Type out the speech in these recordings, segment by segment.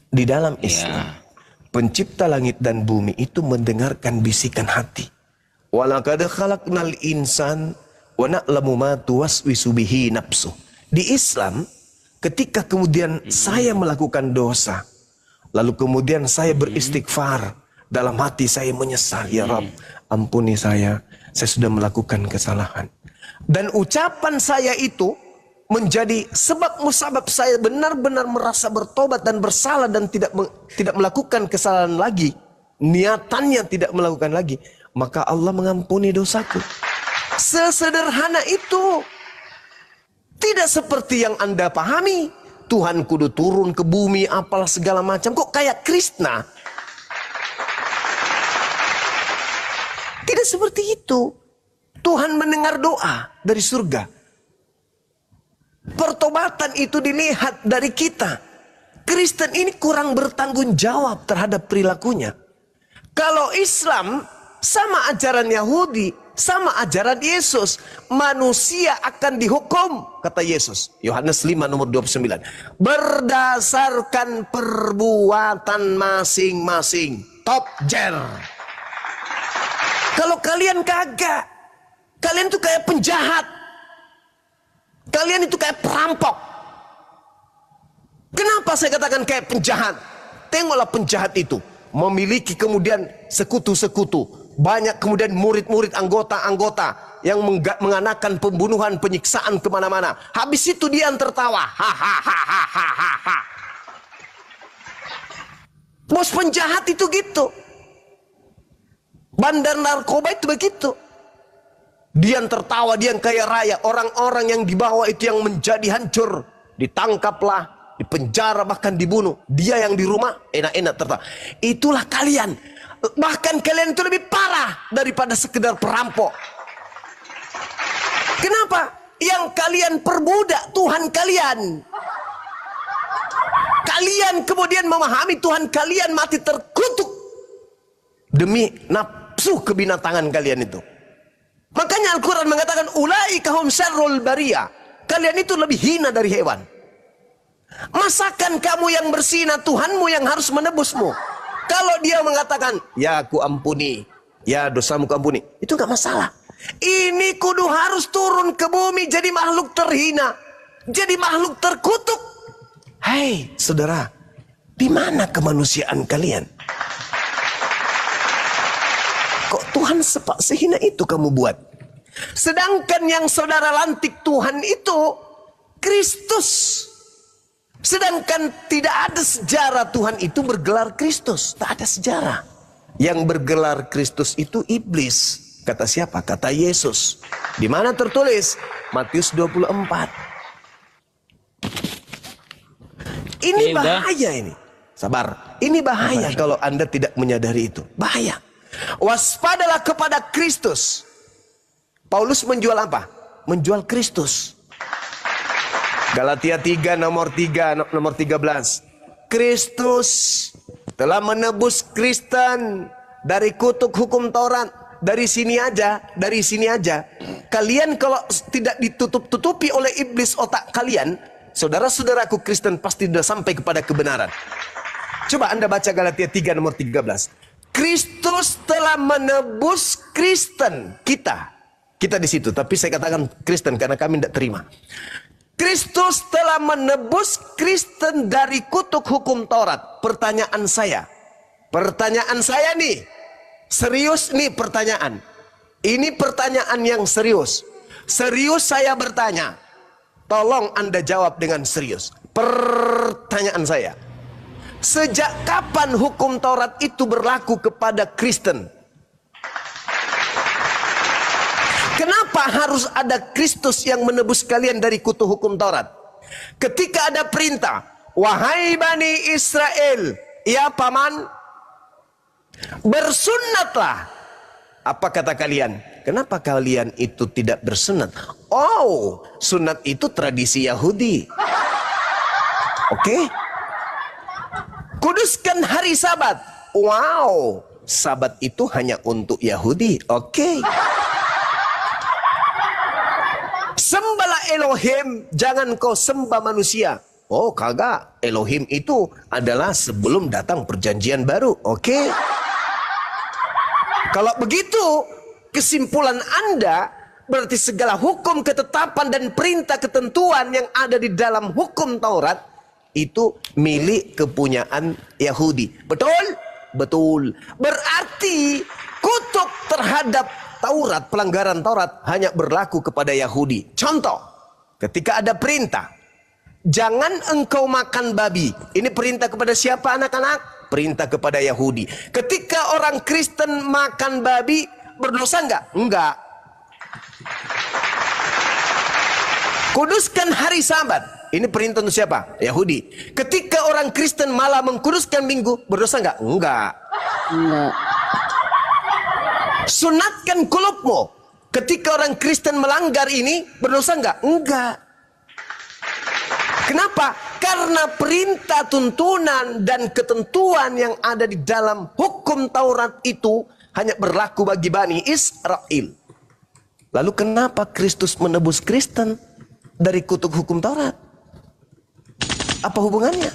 Di dalam Islam, pencipta langit dan bumi itu mendengarkan bisikan hati. Walaqad khalaqnal insan wa na'lamu ma tuwaswisu bihi nafsuh. Di Islam, ketika kemudian saya melakukan dosa, lalu kemudian saya beristighfar, dalam hati saya menyesal, ya Rabb, ampuni saya sudah melakukan kesalahan. Dan ucapan saya itu menjadi sebab musabab saya benar-benar merasa bertobat dan bersalah dan tidak melakukan kesalahan lagi. Niatannya tidak melakukan lagi. Maka Allah mengampuni dosaku. Sesederhana itu. Tidak seperti yang Anda pahami. Tuhan kudu turun ke bumi apalah segala macam. Kok kayak Krishna? Tidak seperti itu. Tuhan mendengar doa dari surga. Pertobatan itu dilihat dari kita. Kristen ini kurang bertanggung jawab terhadap perilakunya. Kalau Islam sama ajaran Yahudi, sama ajaran Yesus, manusia akan dihukum, kata Yesus. Yohanes 5 nomor 29. Berdasarkan perbuatan masing-masing. Top jer. Kalau kalian kagak, kalian tuh kayak penjahat. Kalian itu kayak perampok. Kenapa saya katakan kayak penjahat? Tengoklah penjahat itu. Memiliki kemudian sekutu-sekutu. Banyak kemudian murid-murid anggota-anggota yang menganakan pembunuhan, penyiksaan kemana-mana. Habis itu dia yang tertawa. Hahaha. Bos penjahat itu gitu. Bandar narkoba itu begitu. Dia yang tertawa, dia yang kaya raya. Orang-orang yang dibawa itu yang menjadi hancur. Ditangkaplah, dipenjara, bahkan dibunuh. Dia yang di rumah enak-enak tertawa. Itulah kalian. Bahkan kalian itu lebih parah daripada sekedar perampok. Kenapa? Yang kalian perbudak Tuhan kalian. Kalian kemudian memahami Tuhan kalian mati terkutuk demi nafsu kebinatangan kalian itu. Makanya Al-Quran mengatakan ulaika hum syarrul bariyah. Kalian itu lebih hina dari hewan. Masakan kamu yang bersihna, Tuhanmu yang harus menebusmu. Kalau dia mengatakan, ya aku ampuni, ya dosamu aku ampuni, itu gak masalah. Ini kudu harus turun ke bumi jadi makhluk terhina, jadi makhluk terkutuk. Hai saudara, di mana kemanusiaan kalian? Kok Tuhan sehina itu kamu buat? Sedangkan yang saudara lantik Tuhan itu Kristus. Sedangkan tidak ada sejarah Tuhan itu bergelar Kristus. Tak ada sejarah. Yang bergelar Kristus itu iblis. Kata siapa? Kata Yesus. Di mana tertulis? Matius 24. Ini bahaya ini. Sabar. Ini bahaya kalau Anda tidak menyadari itu. Bahaya. Waspadalah kepada Kristus. Paulus menjual apa? Menjual Kristus. Galatia 3 nomor 13. Kristus telah menebus Kristen dari kutuk hukum Taurat. Dari sini aja. Kalian kalau tidak ditutup-tutupi oleh iblis otak kalian, saudara-saudaraku Kristen pasti sudah sampai kepada kebenaran. Coba Anda baca Galatia 3 nomor 13. Kristus telah menebus Kristen. Kita di situ, tapi saya katakan Kristen karena kami tidak terima. Kristus telah menebus Kristen dari kutuk hukum Taurat. Pertanyaan saya nih, serius nih pertanyaan. Ini pertanyaan yang serius. Serius saya bertanya. Tolong Anda jawab dengan serius. Pertanyaan saya. Sejak kapan hukum Taurat itu berlaku kepada Kristen? Kenapa harus ada Kristus yang menebus kalian dari kutuk hukum Taurat? Ketika ada perintah, wahai Bani Israel, ya paman, bersunatlah. Apa kata kalian? Kenapa kalian itu tidak bersunat? Oh, sunat itu tradisi Yahudi. Oke? Kuduskan hari Sabat. Wow, Sabat itu hanya untuk Yahudi. Oke. Sembahlah Elohim, jangan kau sembah manusia. Oh kagak, Elohim itu adalah sebelum datang perjanjian baru. Oke. Kalau begitu, kesimpulan Anda berarti segala hukum, ketetapan, dan perintah ketentuan yang ada di dalam hukum Taurat itu milik kepunyaan Yahudi. Betul? Betul. Berarti kutuk terhadap Taurat, pelanggaran Taurat hanya berlaku kepada Yahudi. Contoh, ketika ada perintah, jangan engkau makan babi. Ini perintah kepada siapa anak-anak? Perintah kepada Yahudi. Ketika orang Kristen makan babi, berdosa enggak? Enggak. Kuduskan hari Sabat. Ini perintah untuk siapa? Yahudi. Ketika orang Kristen malah mengkuduskan Minggu, berdosa enggak? Enggak. Enggak. Sunatkan kulupmu. Ketika orang Kristen melanggar ini, berdosa enggak? Enggak. Kenapa? Karena perintah, tuntunan, dan ketentuan yang ada di dalam hukum Taurat itu hanya berlaku bagi Bani Israel. Lalu kenapa Kristus menebus Kristen dari kutuk hukum Taurat? Apa hubungannya?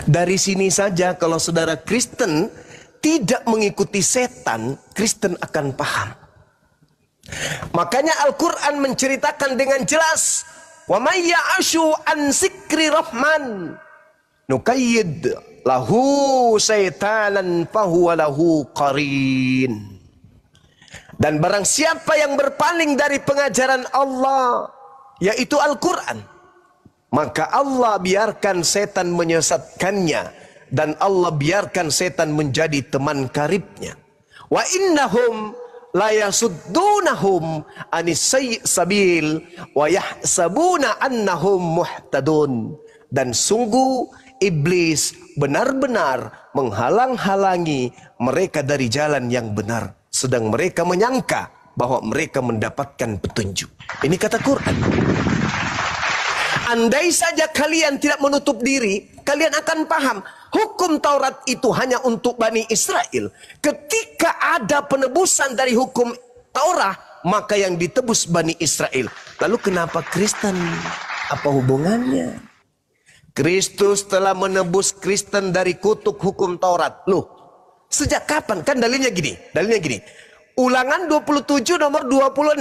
Dari sini saja kalau saudara Kristen tidak mengikuti setan, Kristen akan paham. Makanya Al-Quran menceritakan dengan jelas, wa may ya'ashu an zikri rahman nuqayyid lahu syaitanan fahuwa lahu qarin. Dan barang siapa yang berpaling dari pengajaran Allah, yaitu Al-Quran, maka Allah biarkan setan menyesatkannya, dan Allah biarkan setan menjadi teman karibnya. Wa innahum la yasuddunahum anis sabil wa yahsabuna annahum muhtadun. Dan sungguh iblis benar-benar menghalang-halangi mereka dari jalan yang benar, sedang mereka menyangka bahwa mereka mendapatkan petunjuk. Ini kata Quran. Andai saja kalian tidak menutup diri, kalian akan paham hukum Taurat itu hanya untuk Bani Israel. Ketika ada penebusan dari hukum Taurat, maka yang ditebus Bani Israel. Lalu kenapa Kristen? Apa hubungannya? Kristus telah menebus Kristen dari kutuk hukum Taurat. Loh, sejak kapan? Kan dalilnya gini. Ulangan 27 nomor 26.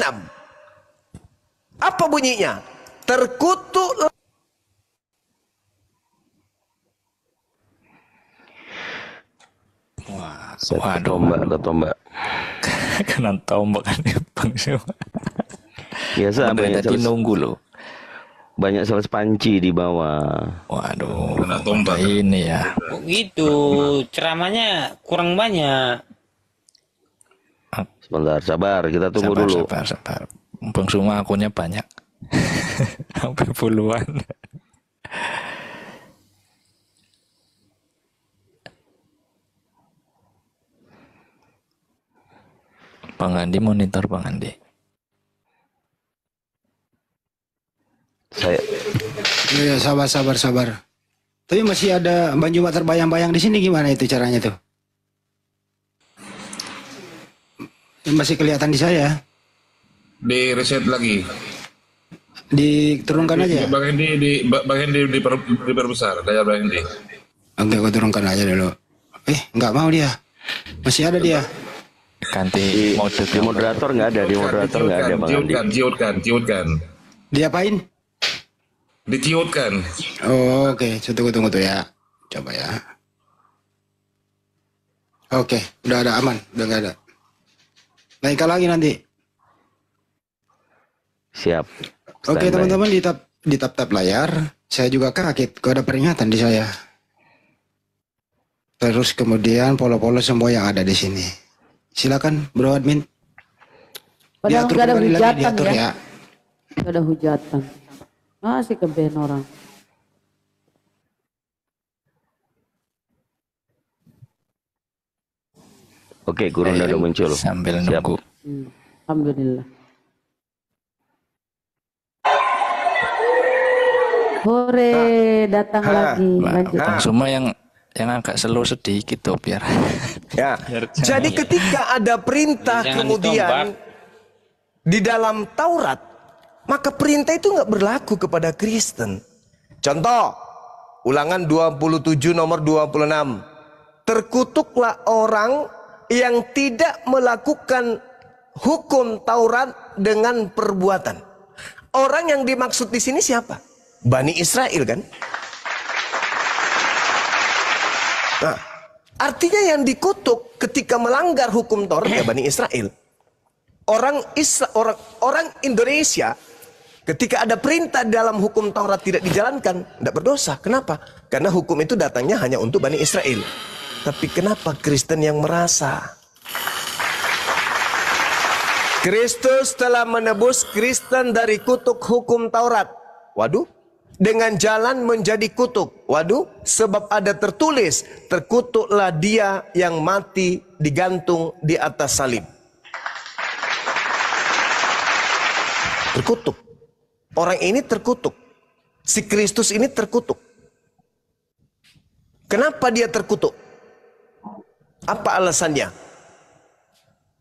Apa bunyinya? Terkutuk. Wah, waduh, tombak. kena tombak kan bang semua. Biasa banyak tadi nunggu loh. Banyak sales panci di bawah. Waduh, kena tombak ini ya. Kok gitu, ceramahnya kurang banyak. Sebentar, sabar, kita tunggu dulu. Sabar. Bang Suma akunnya banyak. Sampai puluhan. Bang Andi monitor Bang Andi. Saya ya, sabar. Tapi masih ada Bang Juma terbayang-bayang di sini, gimana itu caranya tuh? Masih kelihatan di saya. Di reset lagi. Diturunkan aja. Bagian diperbesar, daya bagian di. Oke, gua turunkan aja dulu. Nggak mau dia. Masih ada dia. Ganti mode. di moderator nggak ada, Bang Andi. Ciutkan. Diapain? Diciutkan. Oh, oke. Tunggu tuh ya. Coba ya. Oke, udah ada, aman, udah nggak ada. Naikkan lagi nanti. Siap. Oke, teman-teman, di tap layar. Saya juga kaget, kok ada peringatan di saya. Terus kemudian polo-polo semua yang ada di sini. Silakan, Bro Admin. Padahal nggak ada hujatan diatur ya. Nggak ada hujatan. Masih keben orang. Oke, guru udah muncul. Sambil Siap. nunggu. Alhamdulillah. Hore, datang lagi. Lanjut. Bang Suma yang agak slow sedikit tuh biar. Ya. Jadi ketika ada perintah Jangan kemudian di dalam Taurat, maka perintah itu nggak berlaku kepada Kristen. Contoh, Ulangan 27 nomor 26. Terkutuklah orang yang tidak melakukan hukum Taurat dengan perbuatan. Orang yang dimaksud di sini siapa? Bani Israel kan? Nah, artinya yang dikutuk ketika melanggar hukum Taurat ya Bani Israel. Orang Indonesia ketika ada perintah dalam hukum Taurat tidak dijalankan, tidak berdosa. Kenapa? Karena hukum itu datangnya hanya untuk Bani Israel. Tapi kenapa Kristen yang merasa? Kristus telah menebus Kristen dari kutuk hukum Taurat. Waduh, dengan jalan menjadi kutuk. Waduh, sebab ada tertulis, terkutuklah dia yang mati digantung di atas salib. Terkutuk. Orang ini terkutuk. Si Kristus ini terkutuk. Kenapa dia terkutuk? Apa alasannya?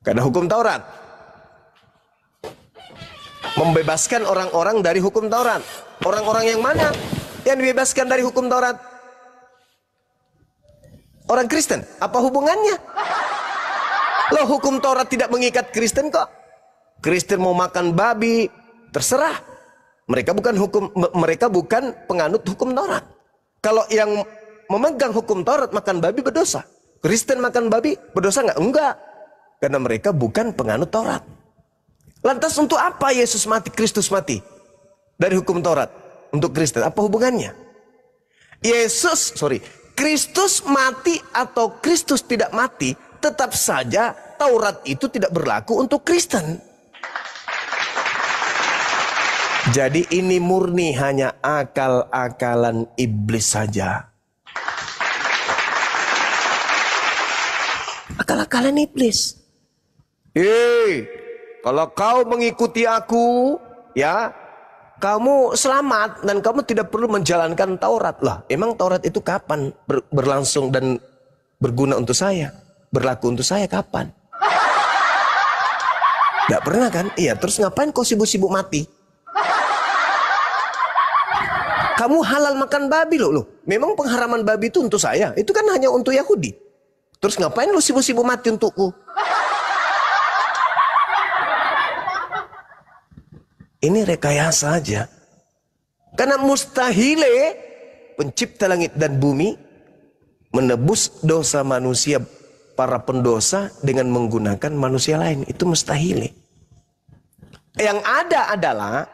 Karena hukum Taurat. Membebaskan orang-orang dari hukum Taurat. Orang-orang yang mana yang dibebaskan dari hukum Taurat? Orang Kristen. Apa hubungannya? Loh, hukum Taurat tidak mengikat Kristen kok. Kristen mau makan babi, terserah. Mereka bukan penganut hukum Taurat. Kalau yang memegang hukum Taurat makan babi berdosa. Kristen makan babi berdosa nggak? Enggak. Karena mereka bukan penganut Taurat. Lantas untuk apa Yesus mati, Kristus mati? Dari hukum Taurat untuk Kristen, apa hubungannya? Kristus mati atau Kristus tidak mati, tetap saja Taurat itu tidak berlaku untuk Kristen. Jadi ini murni hanya akal-akalan iblis saja. Akal-akalan iblis. Kalau kau mengikuti aku, ya, kamu selamat dan kamu tidak perlu menjalankan Taurat. Lah, emang Taurat itu kapan berlangsung dan berguna untuk saya? Berlaku untuk saya kapan? Gak pernah kan? Iya, terus ngapain kau sibuk-sibuk mati? Kamu halal makan babi loh. Memang pengharaman babi itu untuk saya. Itu kan hanya untuk Yahudi. Terus ngapain lu sibuk-sibuk mati untukku? Ini rekayasa aja. Karena mustahil pencipta langit dan bumi menebus dosa manusia, para pendosa dengan menggunakan manusia lain. Itu mustahil. Yang ada adalah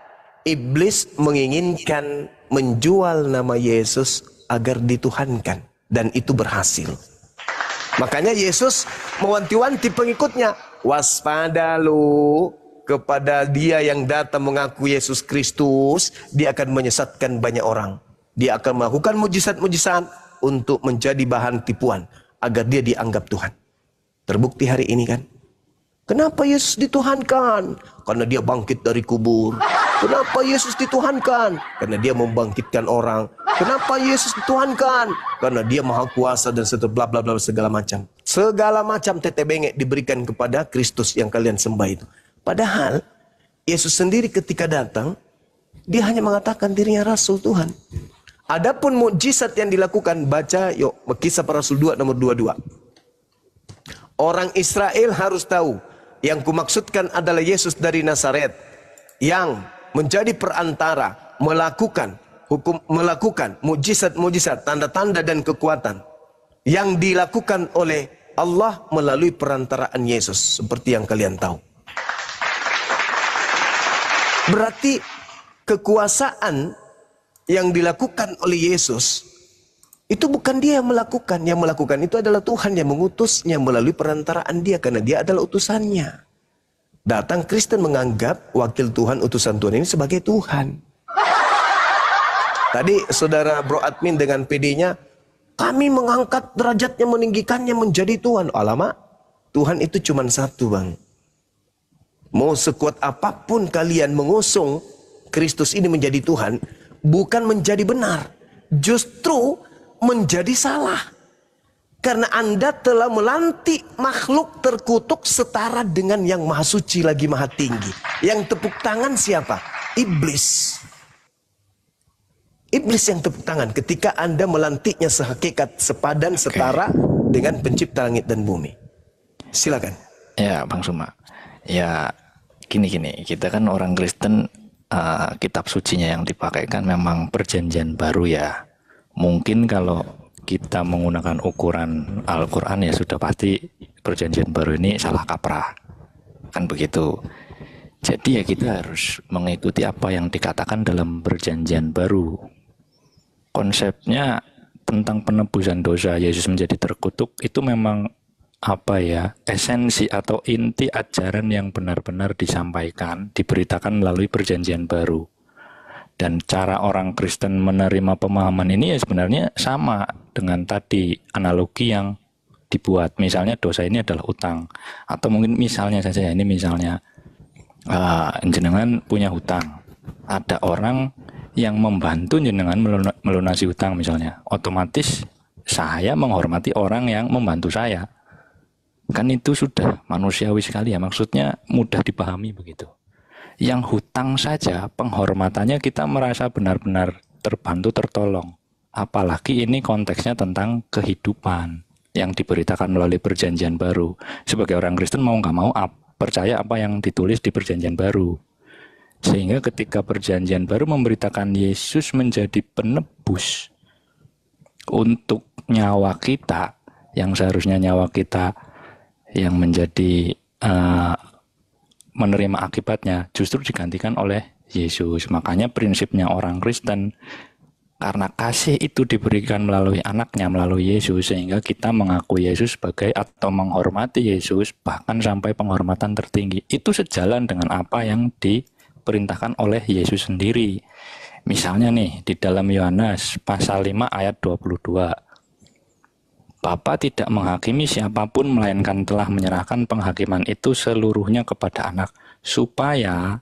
iblis menginginkan menjual nama Yesus agar dituhankan. Dan itu berhasil. Makanya Yesus mewanti-wanti pengikutnya. Waspada lu kepada dia yang datang mengaku Yesus Kristus. Dia akan menyesatkan banyak orang. Dia akan melakukan mujizat-mujizat untuk menjadi bahan tipuan. Agar dia dianggap Tuhan. Terbukti hari ini kan. Kenapa Yesus dituhankan? Karena dia bangkit dari kubur. Kenapa Yesus dituhankan? Karena dia membangkitkan orang. Kenapa Yesus dituhankan? Karena dia maha kuasa dan setelah bla bla bla segala macam. Segala macam tete bengek diberikan kepada Kristus yang kalian sembah itu. Padahal Yesus sendiri ketika datang, dia hanya mengatakan dirinya Rasul Tuhan. Adapun mukjizat yang dilakukan, baca yuk Kisah Para Rasul 2 nomor 22. Orang Israel harus tahu, yang kumaksudkan adalah Yesus dari Nazaret yang menjadi perantara, melakukan mukjizat-mukjizat, tanda-tanda dan kekuatan yang dilakukan oleh Allah melalui perantaraan Yesus, seperti yang kalian tahu. Berarti kekuasaan yang dilakukan oleh Yesus itu bukan dia yang melakukan. Yang melakukan itu adalah Tuhan yang mengutusnya melalui perantaraan dia, karena dia adalah utusannya. Datang Kristen menganggap wakil Tuhan, utusan Tuhan ini sebagai Tuhan. Tadi saudara Bro Admin dengan PD-nya, kami mengangkat derajatnya, meninggikannya menjadi Tuhan. Alamak, Tuhan itu cuma satu, bang. Mau sekuat apapun kalian mengusung Kristus ini menjadi Tuhan, bukan menjadi benar. Justru menjadi salah. Karena Anda telah melantik makhluk terkutuk setara dengan yang maha suci lagi maha tinggi. Yang tepuk tangan siapa? Iblis. Iblis yang tepuk tangan ketika Anda melantiknya sehakikat, sepadan, setara dengan pencipta langit dan bumi. Silakan. Ya, Bang Suma. Ya, gini, kita kan orang Kristen, kitab sucinya yang dipakai kan memang perjanjian baru ya. Mungkin kalau kita menggunakan ukuran Al-Quran ya sudah pasti perjanjian baru ini salah kaprah. Kan begitu. Jadi ya kita harus mengikuti apa yang dikatakan dalam perjanjian baru. Konsepnya tentang penebusan dosa, Yesus menjadi terkutuk, itu memang apa ya, esensi atau inti ajaran yang benar-benar disampaikan, diberitakan melalui perjanjian baru. Dan cara orang Kristen menerima pemahaman ini ya sebenarnya sama dengan tadi analogi yang dibuat. Misalnya dosa ini adalah utang, atau mungkin misalnya saja, ini misalnya jenengan punya hutang, ada orang yang membantu jenengan melunasi hutang misalnya, otomatis saya menghormati orang yang membantu saya. Kan itu sudah manusiawi sekali ya, maksudnya mudah dipahami begitu. Yang hutang saja penghormatannya kita merasa benar-benar terbantu, tertolong. Apalagi ini konteksnya tentang kehidupan yang diberitakan melalui perjanjian baru. Sebagai orang Kristen mau nggak mau percaya apa yang ditulis di perjanjian baru. Sehingga ketika perjanjian baru memberitakan Yesus menjadi penebus untuk nyawa kita, yang seharusnya nyawa kita yang menjadi menerima akibatnya justru digantikan oleh Yesus. Makanya prinsipnya orang Kristen, karena kasih itu diberikan melalui anaknya, melalui Yesus, sehingga kita mengakui Yesus sebagai atau menghormati Yesus bahkan sampai penghormatan tertinggi. Itu sejalan dengan apa yang diperintahkan oleh Yesus sendiri. Misalnya nih di dalam Yohanes pasal 5 ayat 22. Bapa tidak menghakimi siapapun melainkan telah menyerahkan penghakiman itu seluruhnya kepada anak, supaya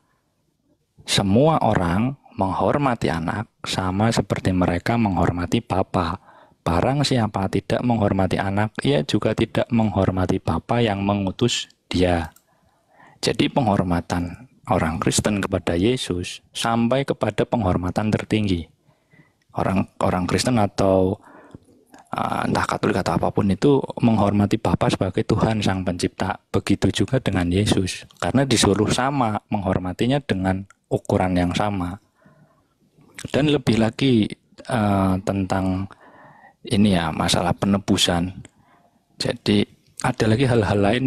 semua orang menghormati anak sama seperti mereka menghormati Bapa. Barang siapa tidak menghormati anak, ia juga tidak menghormati Bapa yang mengutus dia. Jadi penghormatan orang Kristen kepada Yesus sampai kepada penghormatan tertinggi. Orang Kristen atau entah Katolik atau apapun itu menghormati Bapa sebagai Tuhan Sang Pencipta. Begitu juga dengan Yesus, karena disuruh sama, menghormatinya dengan ukuran yang sama. Dan lebih lagi tentang ini ya, masalah penebusan. Jadi ada lagi hal-hal lain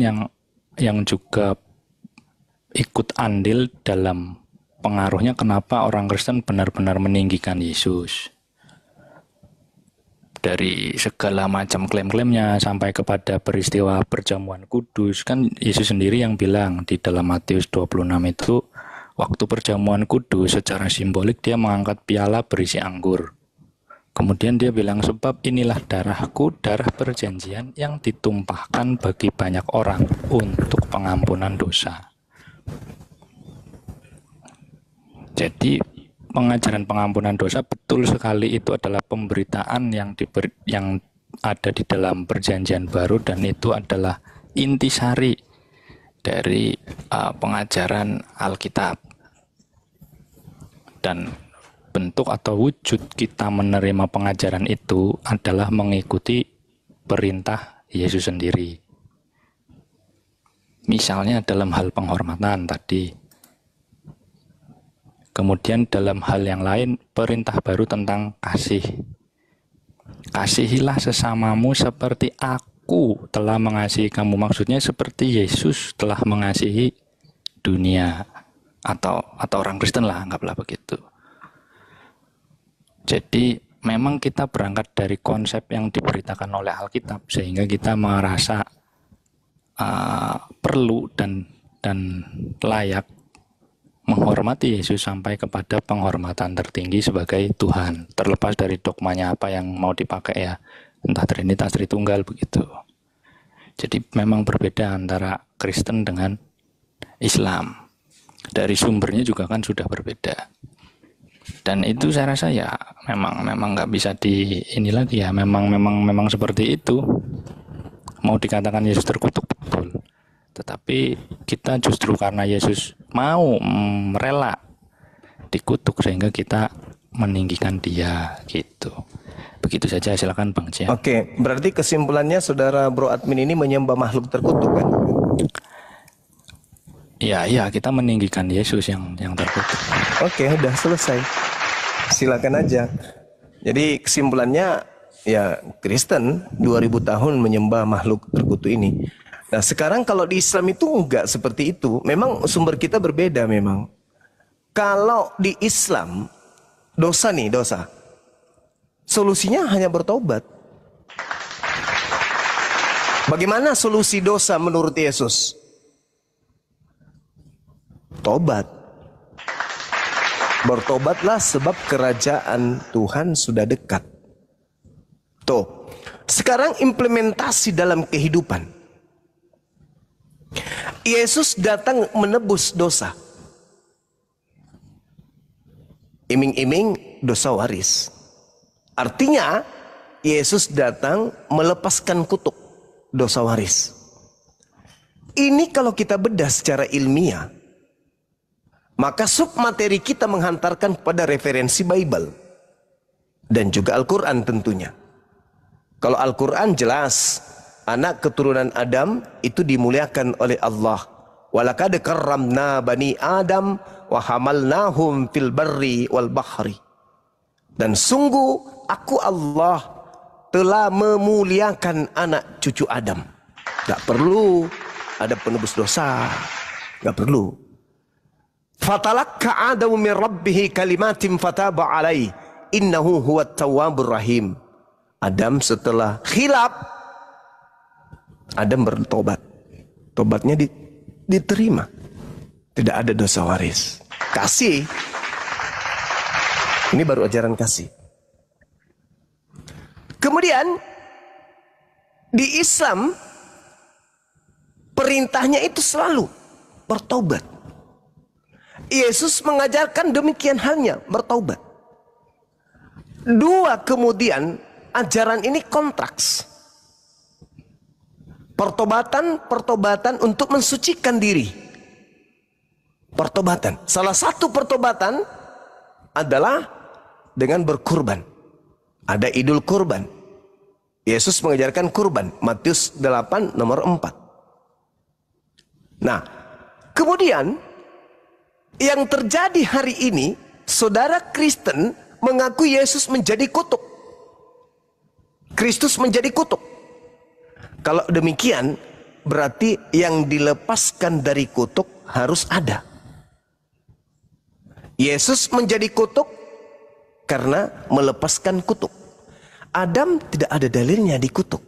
yang juga ikut andil dalam pengaruhnya kenapa orang Kristen benar-benar meninggikan Yesus. Dari segala macam klaim-klaimnya sampai kepada peristiwa perjamuan kudus, kan Yesus sendiri yang bilang di dalam Matius 26 itu, waktu perjamuan kudus secara simbolik dia mengangkat piala berisi anggur. Kemudian dia bilang, sebab inilah darahku, darah perjanjian yang ditumpahkan bagi banyak orang untuk pengampunan dosa. Jadi pengajaran pengampunan dosa betul sekali itu adalah pemberitaan yang ada di dalam perjanjian baru, dan itu adalah intisari dari pengajaran Alkitab. Dan bentuk atau wujud kita menerima pengajaran itu adalah mengikuti perintah Yesus sendiri. Misalnya dalam hal penghormatan tadi. Kemudian dalam hal yang lain, perintah baru tentang kasih. Kasihilah sesamamu seperti aku telah mengasihi kamu. Maksudnya seperti Yesus telah mengasihi dunia. Atau orang Kristen lah, anggaplah begitu. Jadi memang kita berangkat dari konsep yang diberitakan oleh Alkitab, sehingga kita merasa perlu dan layak menghormati Yesus sampai kepada penghormatan tertinggi sebagai Tuhan, terlepas dari dogmanya apa yang mau dipakai ya, entah Trinitas, Tritunggal begitu. Jadi memang berbeda antara Kristen dengan Islam. Dari sumbernya juga kan sudah berbeda. Dan itu saya rasa ya memang nggak bisa ini lagi ya, memang seperti itu. Mau dikatakan Yesus terkutuk betul. Tetapi kita justru karena Yesus mau rela dikutuk, sehingga kita meninggikan dia gitu. Begitu saja, silakan Bang Cia. Oke, berarti kesimpulannya saudara Bro Admin ini menyembah makhluk terkutuk kan? Iya, kita meninggikan Yesus yang terkutuk. Oke, udah selesai. Silakan aja. Jadi kesimpulannya ya Kristen 2000 tahun menyembah makhluk terkutuk ini. Nah, sekarang kalau di Islam itu enggak seperti itu. Memang sumber kita berbeda memang. Kalau di Islam dosa. Solusinya hanya bertobat. Bagaimana solusi dosa menurut Yesus? Tobat. Bertobatlah sebab kerajaan Tuhan sudah dekat. Tuh. Sekarang implementasi dalam kehidupan. Yesus datang menebus dosa. Iming-iming dosa waris. Artinya Yesus datang melepaskan kutuk dosa waris. Ini kalau kita bedah secara ilmiah, maka submateri kita menghantarkan pada referensi Bible dan juga Al-Quran tentunya. Kalau Al-Quran jelas anak keturunan Adam itu dimuliakan oleh Allah. Walaqad karramna bani Adam wa hamalnahum fil barri wal bahri. Dan sungguh aku Allah telah memuliakan anak cucu Adam. Gak perlu ada penebus dosa. Gak perlu. Fatalakka Adamu min rabbihi kalimatin fataba alaih. Innahu huwat tawwabur rahim. Adam setelah khilaf, Adam bertobat. Tobatnya diterima. Tidak ada dosa waris. Kasih. Ini baru ajaran kasih. Kemudian di Islam perintahnya itu selalu bertobat. Yesus mengajarkan demikian halnya, bertobat. Dua, kemudian ajaran ini kontraks. Pertobatan untuk mensucikan diri. Pertobatan. Salah satu pertobatan adalah dengan berkurban. Ada idul kurban. Yesus mengajarkan kurban. Matius 8 nomor 4. Nah, kemudian yang terjadi hari ini, saudara Kristen mengaku Yesus menjadi kutuk. Kristus menjadi kutuk. Kalau demikian, berarti yang dilepaskan dari kutuk harus ada. Yesus menjadi kutuk karena melepaskan kutuk. Adam tidak ada dalilnya dikutuk.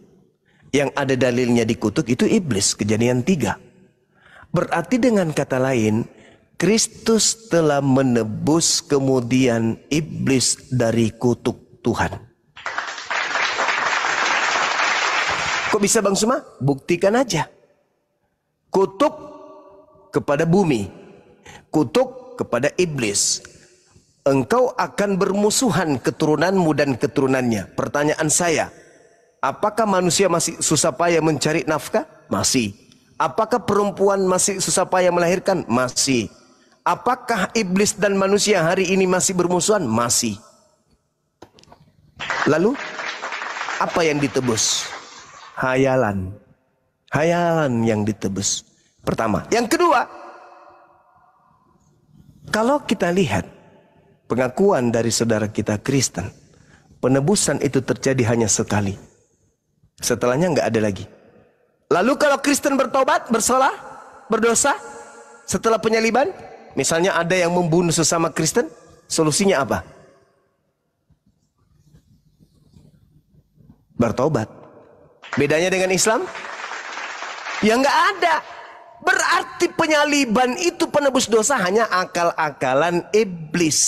Yang ada dalilnya dikutuk itu iblis, Kejadian 3. Berarti dengan kata lain, Kristus telah menebus kemudian iblis dari kutuk Tuhan. Kok bisa Bang Suma? Buktikan aja. Kutuk kepada bumi. Kutuk kepada iblis. Engkau akan bermusuhan keturunanmu dan keturunannya. Pertanyaan saya, apakah manusia masih susah payah mencari nafkah? Masih. Apakah perempuan masih susah payah melahirkan? Masih. Apakah iblis dan manusia hari ini masih bermusuhan? Masih. Lalu, apa yang ditebus? Hayalan. Hayalan yang ditebus. Pertama. Yang kedua, kalau kita lihat pengakuan dari saudara kita Kristen, penebusan itu terjadi hanya sekali. Setelahnya nggak ada lagi. Lalu kalau Kristen bertobat, bersalah, berdosa, setelah penyaliban, misalnya ada yang membunuh sesama Kristen, solusinya apa? Bertobat. Bedanya dengan Islam? Ya nggak ada. Berarti penyaliban itu penebus dosa hanya akal-akalan iblis.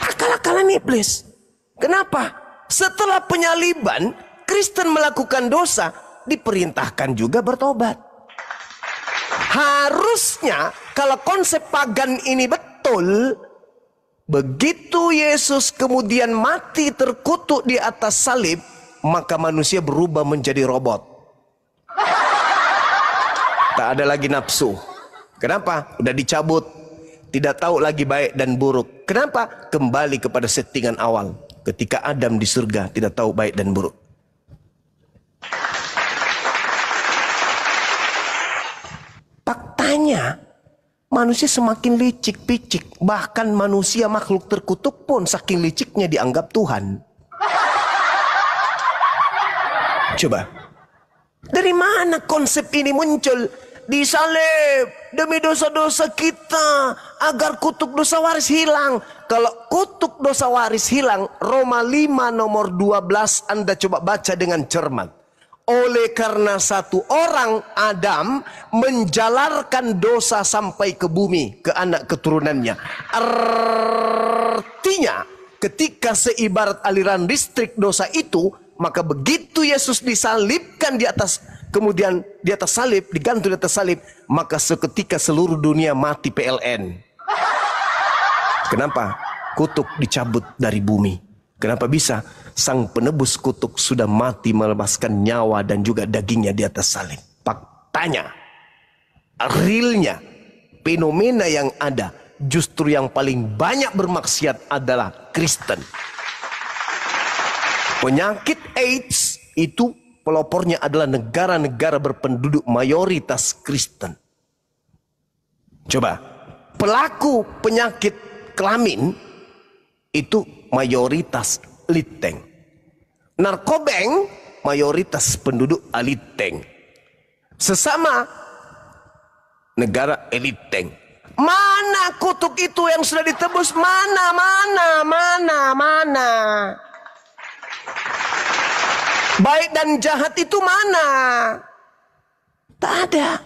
Akal-akalan iblis. Kenapa? Setelah penyaliban, Kristen melakukan dosa, diperintahkan juga bertobat. Harusnya kalau konsep pagan ini betul, begitu Yesus kemudian mati terkutuk di atas salib, maka manusia berubah menjadi robot. Tak ada lagi nafsu. Kenapa? Udah dicabut. Tidak tahu lagi baik dan buruk. Kenapa? Kembali kepada settingan awal. Ketika Adam di surga tidak tahu baik dan buruk. Faktanya, manusia semakin licik-picik. Bahkan manusia makhluk terkutuk pun saking liciknya dianggap Tuhan. Coba, dari mana konsep ini muncul? Disalib demi dosa-dosa kita agar kutuk dosa waris hilang. Kalau kutuk dosa waris hilang, Roma 5 nomor 12 Anda coba baca dengan cermat. Oleh karena satu orang Adam menjalarkan dosa sampai ke bumi, ke anak keturunannya. Artinya ketika seibarat aliran listrik dosa itu, maka begitu Yesus disalibkan di atas, kemudian di atas salib, digantung di atas salib, maka seketika seluruh dunia mati PLN. Kenapa? Kutuk dicabut dari bumi. Kenapa bisa? Sang penebus kutuk sudah mati melepaskan nyawa dan juga dagingnya di atas salib. Faktanya, realnya, fenomena yang ada, justru yang paling banyak bermaksiat adalah Kristen. Penyakit AIDS itu pelopornya adalah negara-negara berpenduduk mayoritas Kristen. Coba, pelaku penyakit kelamin itu mayoritas Liteng. Narkobeng mayoritas penduduk Aliteng. Sesama negara Eliteng. Mana kutuk itu yang sudah ditebus? Mana? Baik dan jahat itu mana? Tak ada.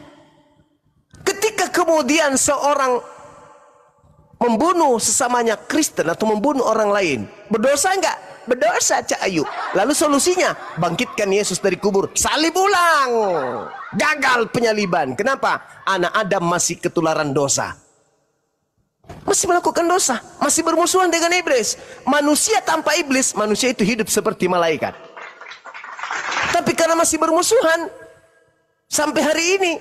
Ketika kemudian seorang membunuh sesamanya Kristen atau membunuh orang lain, berdosa enggak? Berdosa, Cak Ayu. Lalu solusinya, bangkitkan Yesus dari kubur, salib ulang. Gagal penyaliban. Kenapa? Anak Adam masih ketularan dosa, masih melakukan dosa, masih bermusuhan dengan iblis. Manusia tanpa iblis, manusia itu hidup seperti malaikat. Tapi karena masih bermusuhan sampai hari ini,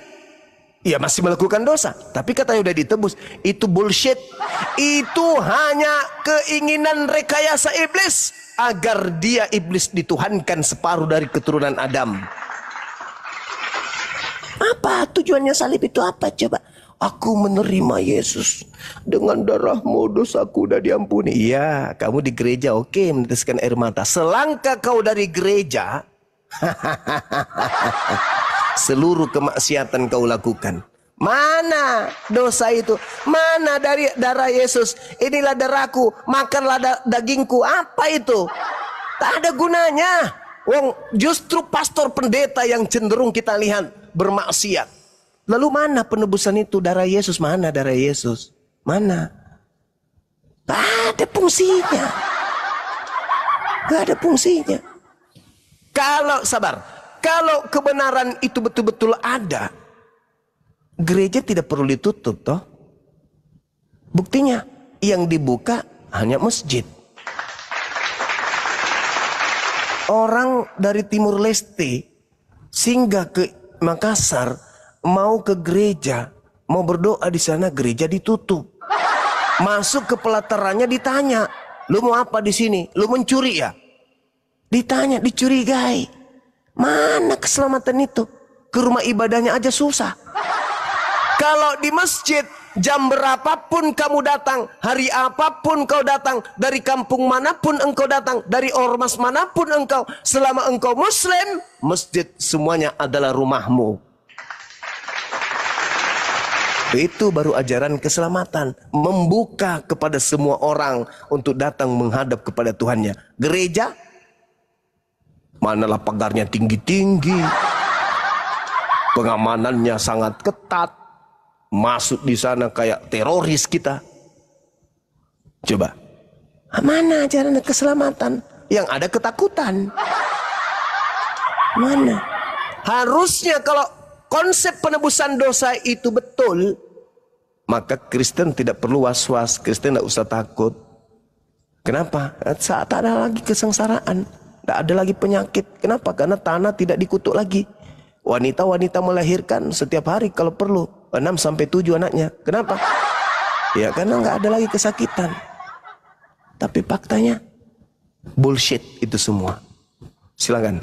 ia masih melakukan dosa. Tapi katanya udah ditebus. Itu bullshit. Itu hanya keinginan rekayasa iblis agar dia, iblis, dituhankan separuh dari keturunan Adam. Apa tujuannya salib itu? Apa coba? Aku menerima Yesus, dengan darahmu dosaku udah diampuni. Iya, kamu di gereja oke, meneteskan air mata. Selangkah kau dari gereja, seluruh kemaksiatan kau lakukan. Mana dosa itu? Mana dari darah Yesus? Inilah darahku, makanlah dagingku. Apa itu? Tak ada gunanya. Wong, justru pastor pendeta yang cenderung kita lihat bermaksiat. Lalu mana penebusan itu? Darah Yesus, mana darah Yesus? Mana? Tak ada fungsinya. Gak ada fungsinya. Kalau sabar, kalau kebenaran itu betul-betul ada, gereja tidak perlu ditutup toh. Buktinya yang dibuka hanya masjid. Orang dari Timur Leste singgah ke Makassar, mau ke gereja, mau berdoa di sana, gereja ditutup. Masuk ke pelatarannya ditanya, lu mau apa di sini? Lu mencuri ya? Ditanya, dicurigai. Mana keselamatan itu? Ke rumah ibadahnya aja susah. Kalau di masjid, jam berapapun kamu datang, hari apapun kau datang, dari kampung manapun engkau datang, dari ormas manapun engkau, selama engkau muslim, masjid semuanya adalah rumahmu. Itu baru ajaran keselamatan, membuka kepada semua orang untuk datang menghadap kepada Tuhannya. Gereja, manalah pagarnya tinggi-tinggi, pengamanannya sangat ketat. Masuk di sana kayak teroris kita. Coba, mana ajaran keselamatan? Yang ada ketakutan. Mana? Harusnya kalau konsep penebusan dosa itu betul, maka Kristen tidak perlu was-was, Kristen tidak usah takut. Kenapa? Saat tak ada lagi kesengsaraan, tidak ada lagi penyakit. Kenapa? Karena tanah tidak dikutuk lagi. Wanita-wanita melahirkan setiap hari kalau perlu 6-7 anaknya. Kenapa? Ya karena nggak ada lagi kesakitan. Tapi faktanya bullshit itu semua. Silakan.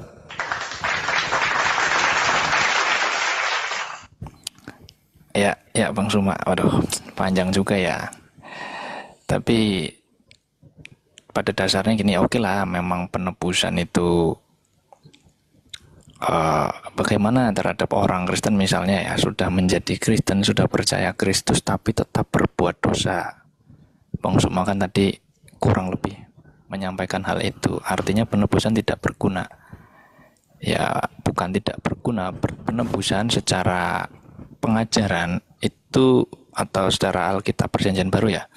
Ya Bang Suma, waduh panjang juga ya. Tapi pada dasarnya gini, oke lah, memang penebusan itu bagaimana terhadap orang Kristen misalnya ya, sudah menjadi Kristen, sudah percaya Kristus tapi tetap berbuat dosa. Bang Suma kan tadi kurang lebih menyampaikan hal itu. Artinya penebusan tidak berguna. Ya bukan tidak berguna, penebusan secara pengajaran itu atau secara Alkitab Perjanjian Baru ya,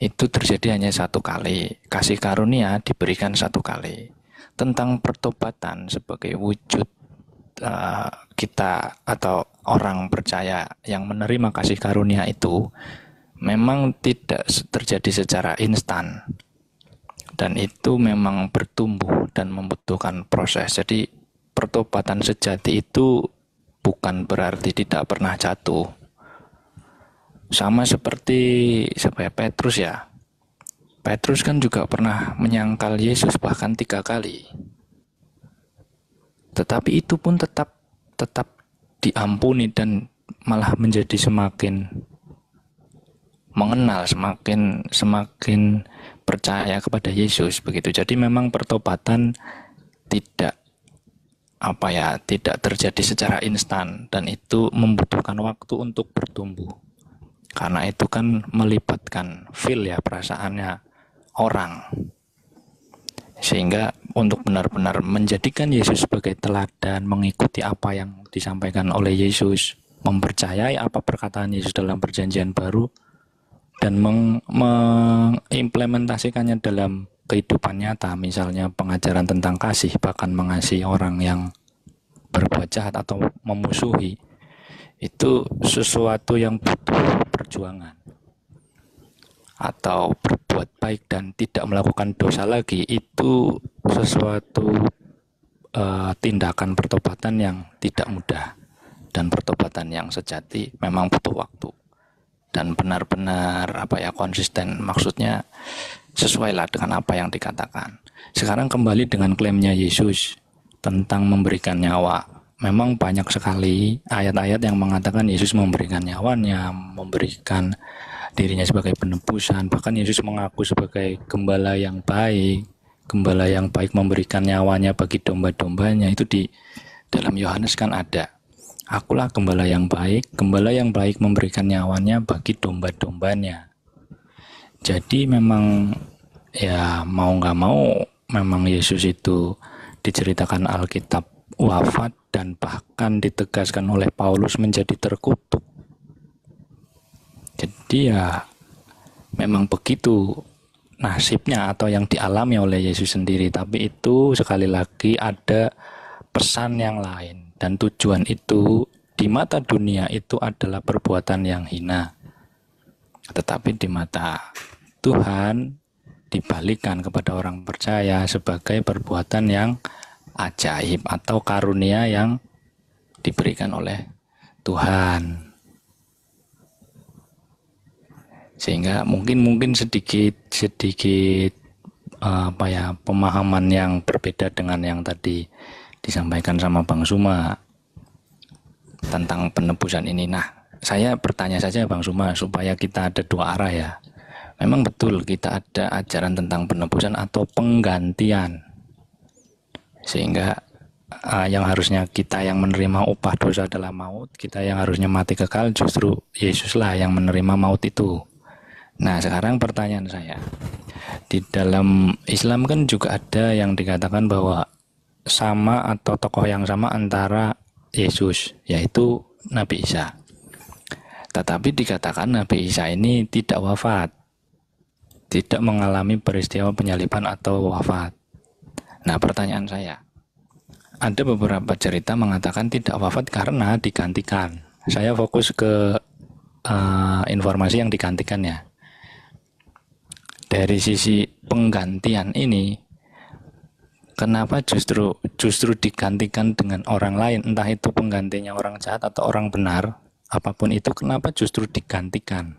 itu terjadi hanya satu kali. Kasih karunia diberikan satu kali. Tentang pertobatan sebagai wujud kita atau orang percaya yang menerima kasih karunia itu memang tidak terjadi secara instan, dan itu memang bertumbuh dan membutuhkan proses. Jadi pertobatan sejati itu bukan berarti tidak pernah jatuh. Sama seperti Petrus ya. Petrus kan juga pernah menyangkal Yesus bahkan 3 kali. Tetapi itu pun tetap diampuni dan malah menjadi semakin mengenal, semakin percaya kepada Yesus begitu. Jadi memang pertobatan tidak terjadi secara instan, dan itu membutuhkan waktu untuk bertumbuh. Karena itu kan melibatkan perasaannya orang. Sehingga untuk benar-benar menjadikan Yesus sebagai teladan, mengikuti apa yang disampaikan oleh Yesus, mempercayai apa perkataan Yesus dalam Perjanjian Baru, dan mengimplementasikannya dalam kehidupan nyata, misalnya pengajaran tentang kasih, bahkan mengasihi orang yang berbuat jahat atau memusuhi, itu sesuatu yang butuh perjuangan. Atau berbuat baik dan tidak melakukan dosa lagi, itu sesuatu tindakan pertobatan yang tidak mudah, dan pertobatan yang sejati memang butuh waktu dan benar-benar konsisten. Maksudnya sesuailah dengan apa yang dikatakan. Sekarang kembali dengan klaimnya Yesus tentang memberikan nyawa. Memang banyak sekali ayat-ayat yang mengatakan Yesus memberikan nyawanya, memberikan dirinya sebagai penebusan. Bahkan Yesus mengaku sebagai gembala yang baik. Gembala yang baik memberikan nyawanya bagi domba-dombanya. Itu di dalam Yohanes kan ada. Akulah gembala yang baik memberikan nyawanya bagi domba-dombanya. Jadi memang ya mau nggak mau, memang Yesus itu diceritakan Alkitab wafat, dan bahkan ditegaskan oleh Paulus menjadi terkutuk. Jadi ya memang begitu nasibnya atau yang dialami oleh Yesus sendiri. Tapi itu sekali lagi ada pesan yang lain, dan tujuan itu di mata dunia itu adalah perbuatan yang hina. Tetapi di mata Tuhan dibalikan kepada orang percaya sebagai perbuatan yang ajaib atau karunia yang diberikan oleh Tuhan. Sehingga mungkin sedikit pemahaman yang berbeda dengan yang tadi disampaikan sama Bang Suma tentang penebusan ini. Nah, saya bertanya saja Bang Suma supaya kita ada dua arah ya. Memang betul kita ada ajaran tentang penebusan atau penggantian, sehingga yang harusnya kita yang menerima upah dosa adalah maut, kita yang harusnya mati kekal, justru Yesuslah yang menerima maut itu. Nah, sekarang pertanyaan saya, di dalam Islam kan juga ada yang dikatakan bahwa sama atau tokoh yang sama antara Yesus, yaitu Nabi Isa. Tetapi dikatakan Nabi Isa ini tidak wafat, tidak mengalami peristiwa penyaliban atau wafat. Nah, pertanyaan saya, ada beberapa cerita mengatakan tidak wafat karena digantikan. Saya fokus ke informasi yang digantikannya. Dari sisi penggantian ini, kenapa justru digantikan dengan orang lain, entah itu penggantinya orang jahat atau orang benar, apapun itu, kenapa justru digantikan?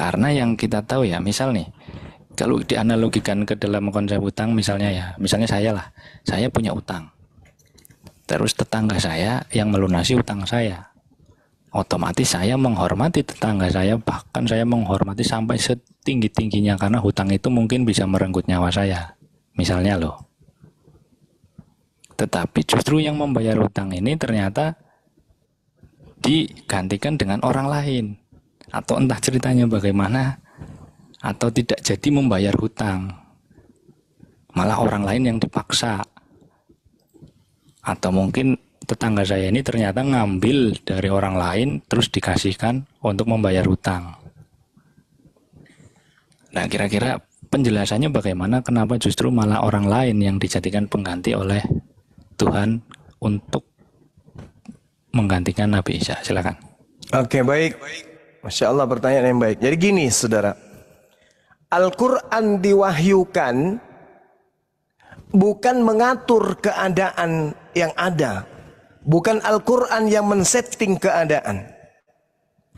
Karena yang kita tahu ya, misal nih, kalau dianalogikan ke dalam konsep utang, misalnya saya punya utang. Terus tetangga saya yang melunasi utang saya. Otomatis saya menghormati tetangga saya, bahkan saya menghormati sampai setinggi-tingginya karena hutang itu mungkin bisa merenggut nyawa saya. Misalnya loh. Tetapi justru yang membayar hutang ini ternyata digantikan dengan orang lain. Atau entah ceritanya bagaimana, atau tidak jadi membayar hutang. Malah orang lain yang dipaksa. Atau mungkin tetangga saya ini ternyata ngambil dari orang lain terus dikasihkan untuk membayar hutang. Nah, kira-kira penjelasannya bagaimana kenapa justru malah orang lain yang dijadikan pengganti oleh Tuhan untuk menggantikan Nabi Isa? Silakan. Oke, baik. Masya Allah, pertanyaan yang baik. Jadi gini saudara, Al-Quran diwahyukan bukan mengatur keadaan yang ada. Bukan Al-Quran yang men-setting keadaan.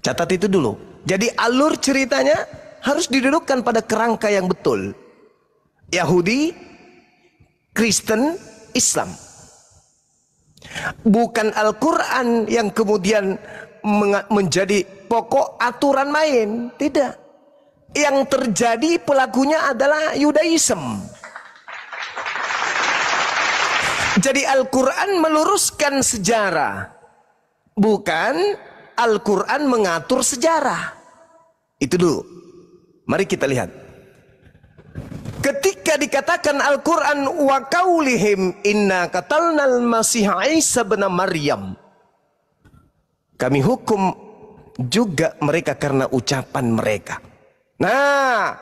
Catat itu dulu. Jadi alur ceritanya harus didudukkan pada kerangka yang betul. Yahudi, Kristen, Islam. Bukan Al-Quran yang kemudian menjadi pokok aturan main. Tidak. Yang terjadi pelakunya adalah Yudaism. Jadi Al-Quran meluruskan sejarah. Bukan Al-Quran mengatur sejarah. Itu dulu. Mari kita lihat. Ketika dikatakan Al-Quran wa qaulihim inna qatalnal masih Isa bin Maryam, kami hukum juga mereka karena ucapan mereka. Nah,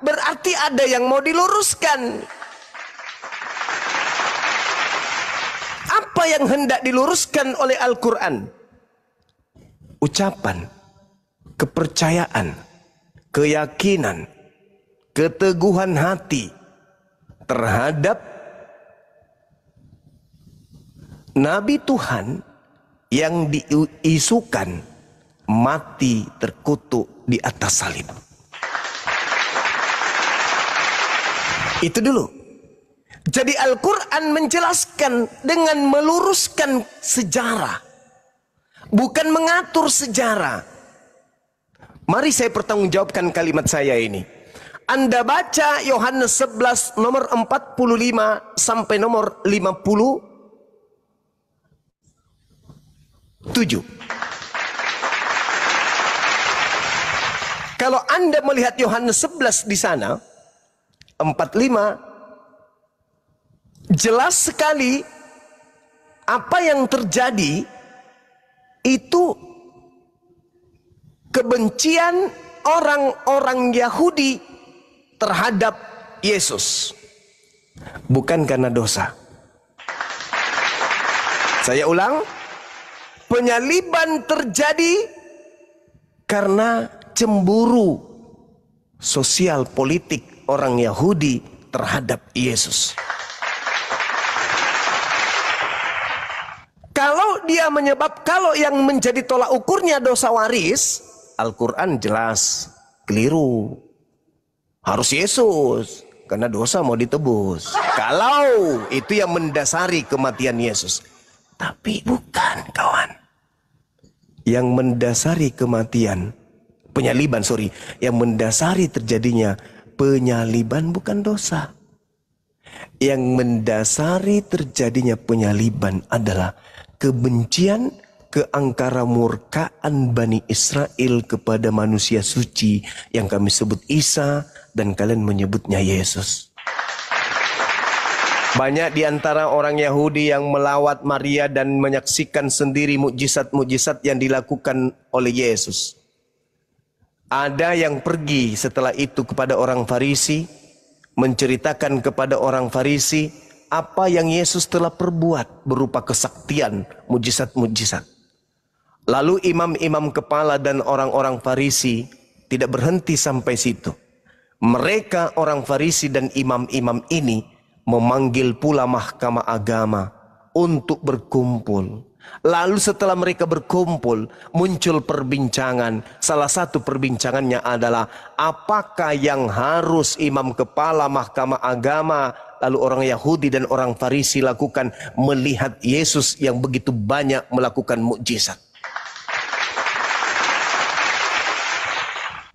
berarti ada yang mau diluruskan. Apa yang hendak diluruskan oleh Al-Quran? Ucapan, kepercayaan, keyakinan, keteguhan hati terhadap Nabi Tuhan yang diisukan mati terkutuk di atas salib. Itu dulu. Jadi Al-Quran menjelaskan dengan meluruskan sejarah, bukan mengatur sejarah. Mari saya pertanggungjawabkan kalimat saya ini. Anda baca Yohanes 11 nomor 45 sampai nomor 57. Kalau Anda melihat Yohanes 11 di sana 45, jelas sekali apa yang terjadi itu kebencian orang-orang Yahudi terhadap Yesus, bukan karena dosa. Saya ulang, penyaliban terjadi karena cemburu sosial politik orang Yahudi terhadap Yesus. Kalau yang menjadi tolak ukurnya dosa waris, Al-Quran jelas keliru. Harus Yesus, karena dosa mau ditebus. Kalau itu yang mendasari kematian Yesus. Tapi bukan, kawan. Yang mendasari kematian, yang mendasari terjadinya penyaliban bukan dosa. Yang mendasari terjadinya penyaliban adalah kebencian, keangkaramurkaan Bani Israel kepada manusia suci yang kami sebut Isa dan kalian menyebutnya Yesus. Banyak di antara orang Yahudi yang melawat Maria dan menyaksikan sendiri mukjizat-mukjizat yang dilakukan oleh Yesus. Ada yang pergi setelah itu kepada orang Farisi, menceritakan kepada orang Farisi apa yang Yesus telah perbuat berupa kesaktian, mujizat-mujizat. Lalu imam-imam kepala dan orang-orang Farisi tidak berhenti sampai situ. Mereka orang Farisi dan imam-imam ini memanggil pula mahkamah agama untuk berkumpul. Lalu setelah mereka berkumpul, muncul perbincangan. Salah satu perbincangannya adalah, apakah yang harus imam kepala mahkamah agama, lalu orang Yahudi dan orang Farisi lakukan melihat Yesus yang begitu banyak melakukan mukjizat.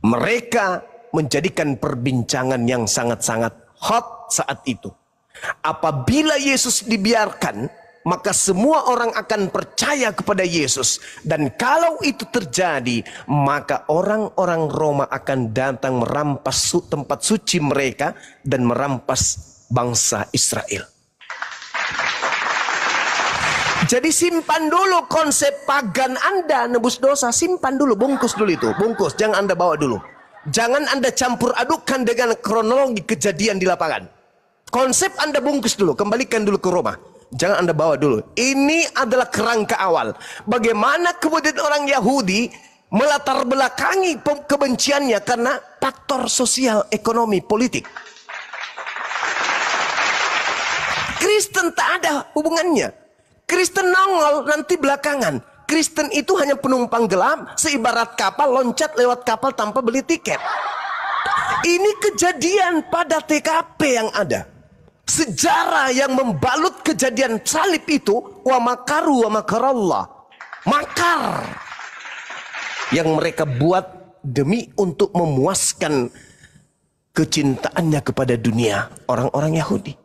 Mereka menjadikan perbincangan yang sangat-sangat hot saat itu. Apabila Yesus dibiarkan, maka semua orang akan percaya kepada Yesus. Dan kalau itu terjadi, maka orang-orang Roma akan datang merampas tempat suci mereka dan merampas bangsa Israel. Jadi simpan dulu konsep pagan Anda nebus dosa, simpan dulu, bungkus dulu itu, bungkus, jangan Anda bawa dulu. Jangan Anda campur adukkan dengan kronologi kejadian di lapangan. Konsep Anda bungkus dulu, kembalikan dulu ke Roma. Jangan Anda bawa dulu. Ini adalah kerangka awal. Bagaimana kemudian orang Yahudi melatar belakangi kebenciannya karena faktor sosial, ekonomi, politik. Kristen tak ada hubungannya. Kristen nongol nanti belakangan. Kristen itu hanya penumpang gelap, seibarat kapal loncat lewat kapal tanpa beli tiket. Ini kejadian pada TKP yang ada. Sejarah yang membalut kejadian salib itu, wa makaru wa makarallah. Makar yang mereka buat demi untuk memuaskan kecintaannya kepada dunia, orang-orang Yahudi.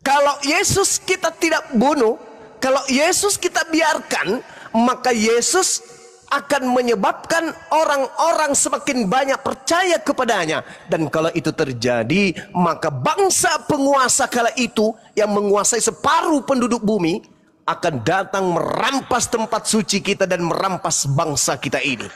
Kalau Yesus kita tidak bunuh, kalau Yesus kita biarkan, maka Yesus akan menyebabkan orang-orang semakin banyak percaya kepadanya. Dan kalau itu terjadi, maka bangsa penguasa kala itu yang menguasai separuh penduduk bumi akan datang merampas tempat suci kita dan merampas bangsa kita ini.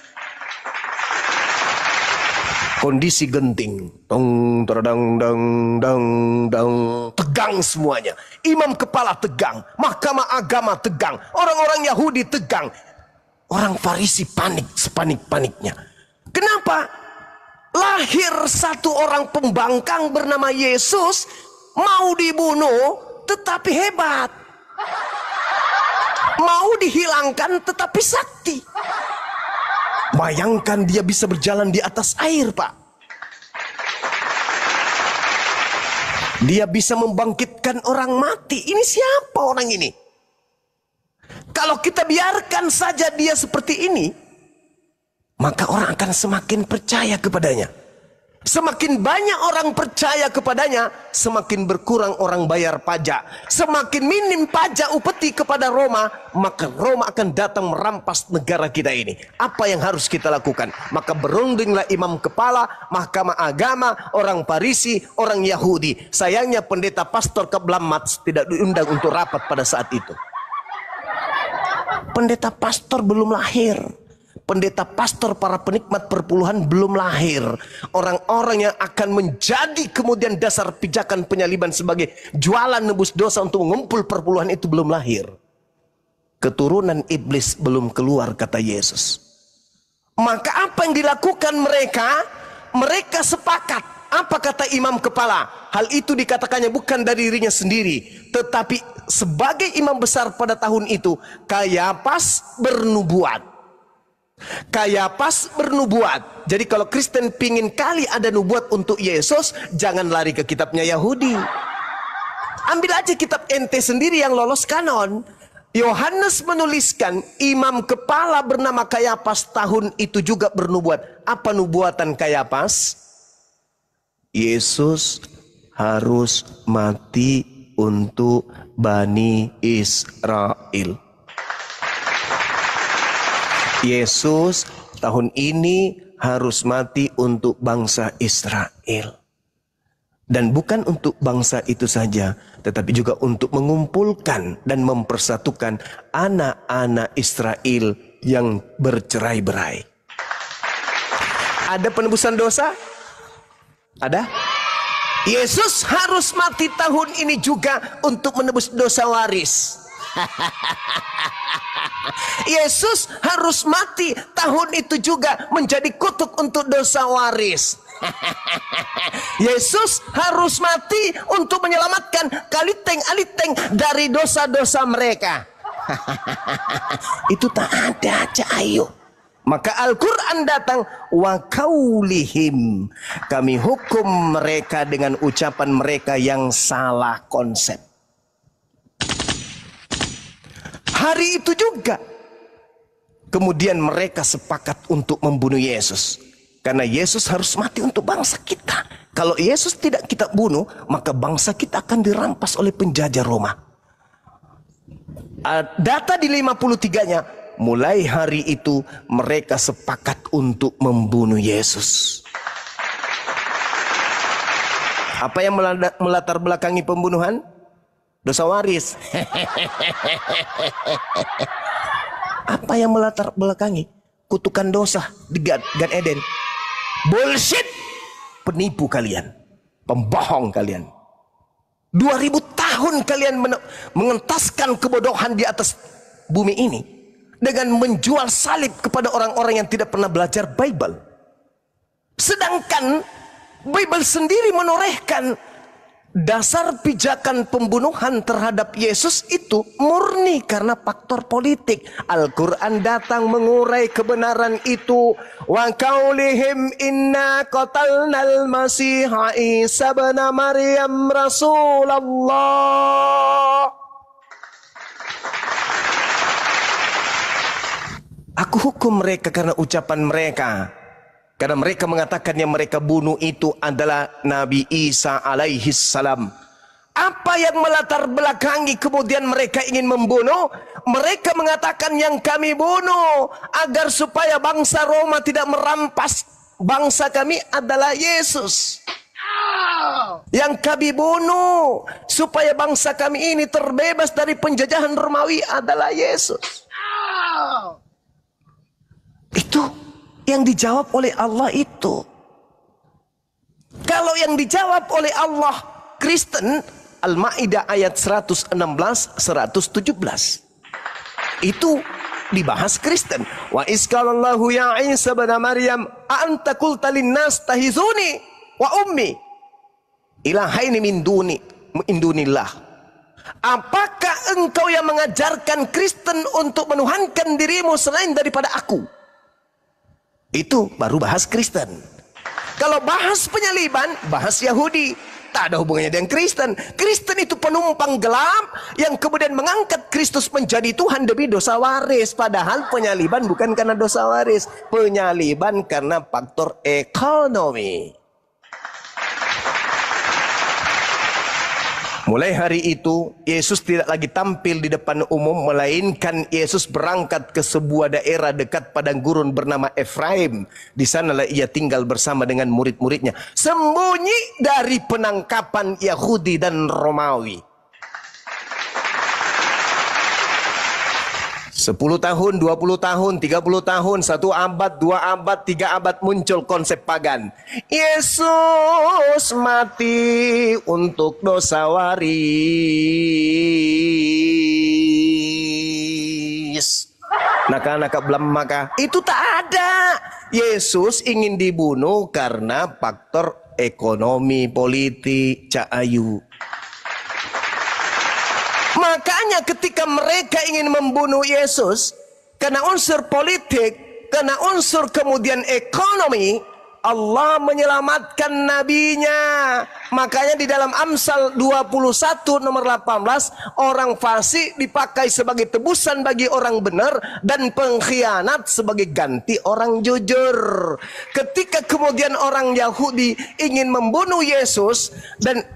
Kondisi genting, dong, terdang, dang, dang, dang, tegang semuanya. Imam kepala tegang, mahkamah agama tegang, orang-orang Yahudi tegang, orang Farisi panik sepanik-paniknya. Kenapa? Lahir satu orang pembangkang bernama Yesus, mau dibunuh tetapi hebat, mau dihilangkan tetapi sakti. Bayangkan dia bisa berjalan di atas air, Pak. Dia bisa membangkitkan orang mati. Ini siapa orang ini? Kalau kita biarkan saja dia seperti ini, maka orang akan semakin percaya kepadanya. Semakin banyak orang percaya kepadanya, semakin berkurang orang bayar pajak. Semakin minim pajak upeti kepada Roma, maka Roma akan datang merampas negara kita ini. Apa yang harus kita lakukan? Maka berundinglah imam kepala, mahkamah agama, orang Farisi, orang Yahudi. Sayangnya pendeta pastor Keblamats tidak diundang untuk rapat pada saat itu. Pendeta pastor belum lahir. Pendeta pastor, para penikmat perpuluhan belum lahir. Orang-orang yang akan menjadi kemudian dasar pijakan penyaliban sebagai jualan nebus dosa untuk mengumpul perpuluhan itu belum lahir. Keturunan iblis belum keluar, kata Yesus. Maka apa yang dilakukan mereka? Mereka sepakat. Apa kata imam kepala? Hal itu dikatakannya bukan dari dirinya sendiri, tetapi sebagai imam besar pada tahun itu, Kayapas bernubuat. Kayapas bernubuat. Jadi kalau Kristen pingin kali ada nubuat untuk Yesus, jangan lari ke kitabnya Yahudi. Ambil aja kitab ente sendiri yang lolos kanon. Yohanes menuliskan imam kepala bernama Kayapas tahun itu juga bernubuat. Apa nubuatan Kayapas? Yesus harus mati untuk Bani Israel. Yesus tahun ini harus mati untuk bangsa Israel. Dan bukan untuk bangsa itu saja, tetapi juga untuk mengumpulkan dan mempersatukan anak-anak Israel yang bercerai-berai. Ada penebusan dosa? Ada? Yesus harus mati tahun ini juga untuk menebus dosa waris. Yesus harus mati tahun itu juga menjadi kutuk untuk dosa waris. Yesus harus mati untuk menyelamatkan kaliteng-aliteng dari dosa-dosa mereka. Itu tak ada Cahayu. Maka Al-Quran datang, wa kaulihim, kami hukum mereka dengan ucapan mereka yang salah konsep. Hari itu juga kemudian mereka sepakat untuk membunuh Yesus, karena Yesus harus mati untuk bangsa kita. Kalau Yesus tidak kita bunuh, maka bangsa kita akan dirampas oleh penjajah Roma. Data di 53-nya, mulai hari itu mereka sepakat untuk membunuh Yesus. Apa yang melatar belakangi pembunuhan? Dosa waris. Apa yang melatar belakangi? Kutukan dosa di Gan Eden. Bullshit. Penipu kalian. Pembohong kalian. 2000 tahun kalian mengentaskan kebodohan di atas bumi ini dengan menjual salib kepada orang-orang yang tidak pernah belajar Bible. Sedangkan Bible sendiri menorehkan dasar pijakan pembunuhan terhadap Yesus itu murni karena faktor politik. Al-Quran datang mengurai kebenaran itu. Wa qaulihim inna qatalnal masiha Isa bin Maryam Rasulullah. Aku hukum mereka karena ucapan mereka. Karena mereka mengatakan yang mereka bunuh itu adalah Nabi Isa alaihi salam. Apa yang melatar belakangi kemudian mereka ingin membunuh? Mereka mengatakan yang kami bunuh agar supaya bangsa Roma tidak merampas bangsa kami adalah Yesus. Yang kami bunuh supaya bangsa kami ini terbebas dari penjajahan Romawi adalah Yesus. Itu yang dijawab oleh Allah itu. Kalau yang dijawab oleh Allah Kristen, Al-Maidah ayat 116, 117. Itu dibahas Kristen. Wa isqalallahu ya Isa bin Maryam anta qulta linnas tahizuni wa ummi ilahaini min dunillah. Apakah engkau yang mengajarkan Kristen untuk menuhankan dirimu selain daripada aku? Itu baru bahas Kristen. Kalau bahas penyaliban, bahas Yahudi. Tak ada hubungannya dengan Kristen. Kristen itu penumpang gelap yang kemudian mengangkat Kristus menjadi Tuhan demi dosa waris. Padahal penyaliban bukan karena dosa waris. Penyaliban karena faktor ekonomi. Mulai hari itu, Yesus tidak lagi tampil di depan umum, melainkan Yesus berangkat ke sebuah daerah dekat padang gurun bernama Efraim. Di sanalah ia tinggal bersama dengan murid-muridnya, sembunyi dari penangkapan Yahudi dan Romawi. 10 tahun, 20 tahun, 30 tahun, 1 abad, 2 abad, 3 abad muncul konsep pagan. Yesus mati untuk dosa waris. Naka-naka belam maka itu tak ada. Yesus ingin dibunuh karena faktor ekonomi, politik, Cahayu. Makanya ketika mereka ingin membunuh Yesus karena unsur politik, karena unsur kemudian ekonomi, Allah menyelamatkan nabinya. Makanya di dalam Amsal 21 nomor 18, orang fasik dipakai sebagai tebusan bagi orang benar dan pengkhianat sebagai ganti orang jujur. Ketika kemudian orang Yahudi ingin membunuh Yesus dan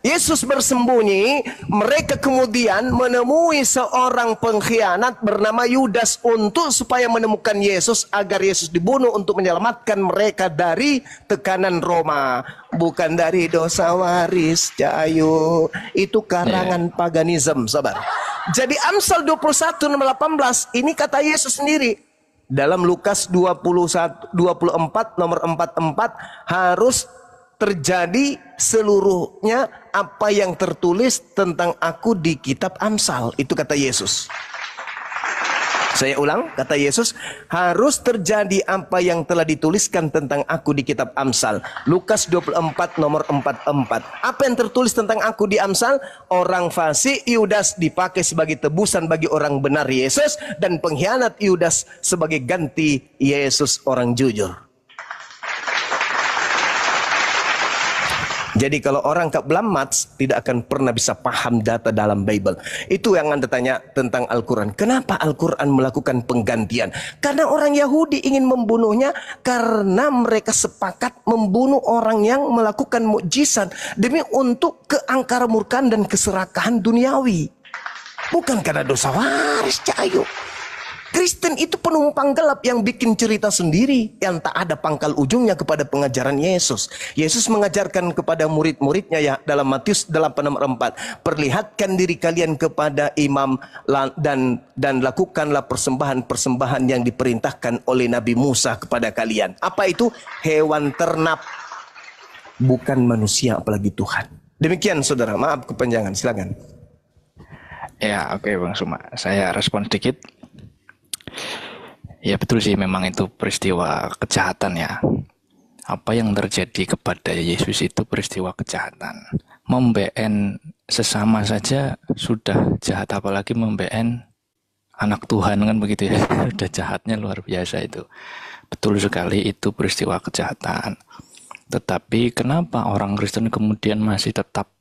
Yesus bersembunyi, mereka kemudian menemui seorang pengkhianat bernama Yudas untuk supaya menemukan Yesus agar Yesus dibunuh untuk menyelamatkan mereka dari tekanan Roma, bukan dari dosa waris. Cahayu, itu karangan paganisme, sabar. Jadi Amsal 21 nomor 18 ini kata Yesus sendiri. Dalam Lukas 24 nomor 44 harus terjadi seluruhnya apa yang tertulis tentang aku di kitab Amsal. Itu kata Yesus. Saya ulang, kata Yesus, harus terjadi apa yang telah dituliskan tentang aku di kitab Amsal. Lukas 24 nomor 44. Apa yang tertulis tentang aku di Amsal? Orang fasik Yudas dipakai sebagai tebusan bagi orang benar Yesus, dan pengkhianat Yudas sebagai ganti Yesus orang jujur. Jadi kalau orang keblamats tidak akan pernah bisa paham data dalam Bible. Itu yang Anda tanya tentang Al-Quran. Kenapa Al-Quran melakukan penggantian? Karena orang Yahudi ingin membunuhnya karena mereka sepakat membunuh orang yang melakukan mukjizat demi untuk keangkaramurkaan dan keserakahan duniawi. Bukan karena dosa waris, Cahayu. Kristen itu penumpang gelap yang bikin cerita sendiri yang tak ada pangkal ujungnya kepada pengajaran Yesus. Yesus mengajarkan kepada murid-muridnya ya dalam Matius 8 nomor 4, perlihatkan diri kalian kepada imam dan lakukanlah persembahan-persembahan yang diperintahkan oleh Nabi Musa kepada kalian. Apa itu? Hewan ternak, bukan manusia apalagi Tuhan. Demikian saudara, maaf kepanjangan, silakan. Ya, oke Bang Suma. Saya respon sedikit. Ya betul sih, memang itu peristiwa kejahatan ya. Apa yang terjadi kepada Yesus itu peristiwa kejahatan. Memben sesama saja sudah jahat, apalagi memben anak Tuhan, kan begitu ya. Sudah jahatnya luar biasa itu. Betul sekali, itu peristiwa kejahatan. Tetapi kenapa orang Kristen kemudian masih tetap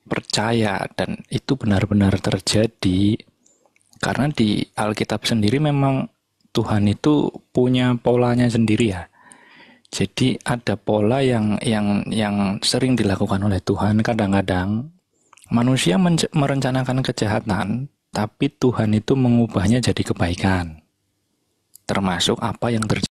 percaya dan itu benar-benar terjadi? Karena di Alkitab sendiri memang Tuhan itu punya polanya sendiri ya. Jadi ada pola yang sering dilakukan oleh Tuhan. Kadang-kadang manusia merencanakan kejahatan, tapi Tuhan itu mengubahnya jadi kebaikan. Termasuk apa yang terjadi